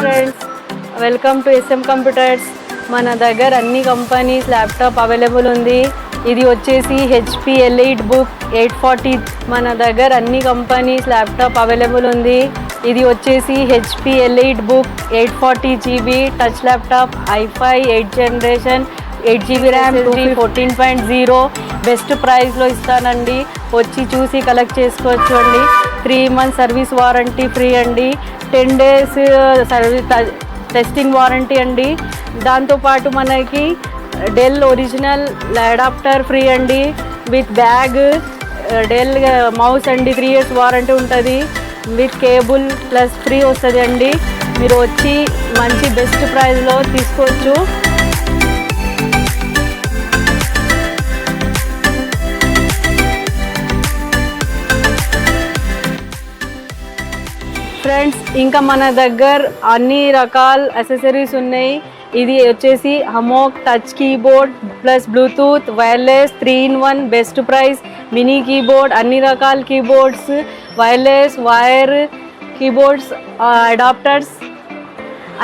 Friends, welcome to S M computers. మన దగ్గర అన్ని కంపెనీస్ ల్యాప్టాప్ అవైలబుల్ ఉంది. ఇది వచ్చేసి హెచ్పి ఎలీట్ బుక్ 840. మన దగ్గర అన్ని కంపెనీస్ ల్యాప్టాప్ అవైలబుల్ ఉంది. ఇది వచ్చేసి HP elite book 840 GB touch laptop, i5 8th generation, 8 GB RAM, 14.0 best ప్రైస్లో ఇస్తానండి. వచ్చి చూసి కలెక్ట్ చేసుకోవచ్చు అండి. 3 months సర్వీస్ వారంటీ ఫ్రీ అండి. 10 days సర్వీస్ టెస్టింగ్ వారంటీ అండి. దాంతోపాటు మనకి డెల్ ఒరిజినల్ అడాప్టర్ ఫ్రీ అండి విత్ బ్యాగ్. డెల్ మౌస్ అండి 3 years వారంటీ ఉంటుంది విత్ కేబుల్ ప్లస్ ఫ్రీ వస్తుంది అండి. మీరు వచ్చి మంచి బెస్ట్ ప్రైస్లో తీసుకోవచ్చు. ఫ్రెండ్స్, ఇంకా మన దగ్గర అన్ని రకాల అసెసరీస్ ఉన్నాయి. ఇది వచ్చేసి హమోక్ touch keyboard plus bluetooth wireless 3-in-1 best price. Mini keyboard, అన్ని రకాల keyboards, wireless wire keyboards, adapters,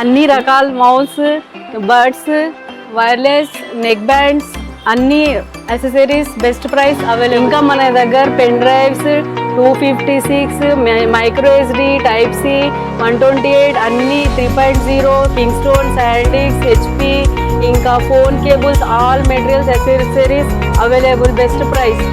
అన్ని రకాల mouse, buds, wireless neck bands, అన్ని అసెసరీస్ బెస్ట్ ప్రైస్ అవైలబుల్. ఇంకా మన దగ్గర pen drives 256, micro SD, type C, 128 అన్ని 3.0, కింగ్స్టోన్, శాండిక్స్, హెచ్పి, ఇంకా phone cables, all materials accessories available best price.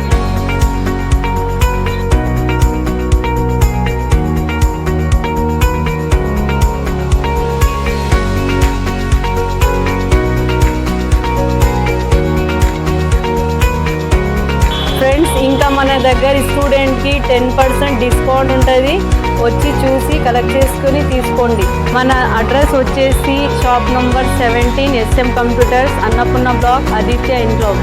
Friends, ఇంకా మన దగ్గర స్టూడెంట్కి 10% డిస్కౌంట్ ఉంటుంది. వచ్చి చూసి కలెక్ట్ చేసుకుని తీసుకోండి. మన అడ్రస్ వచ్చేసి shop number 17 SM computers, Annapurna block, Aditya ఎన్క్లోవ్.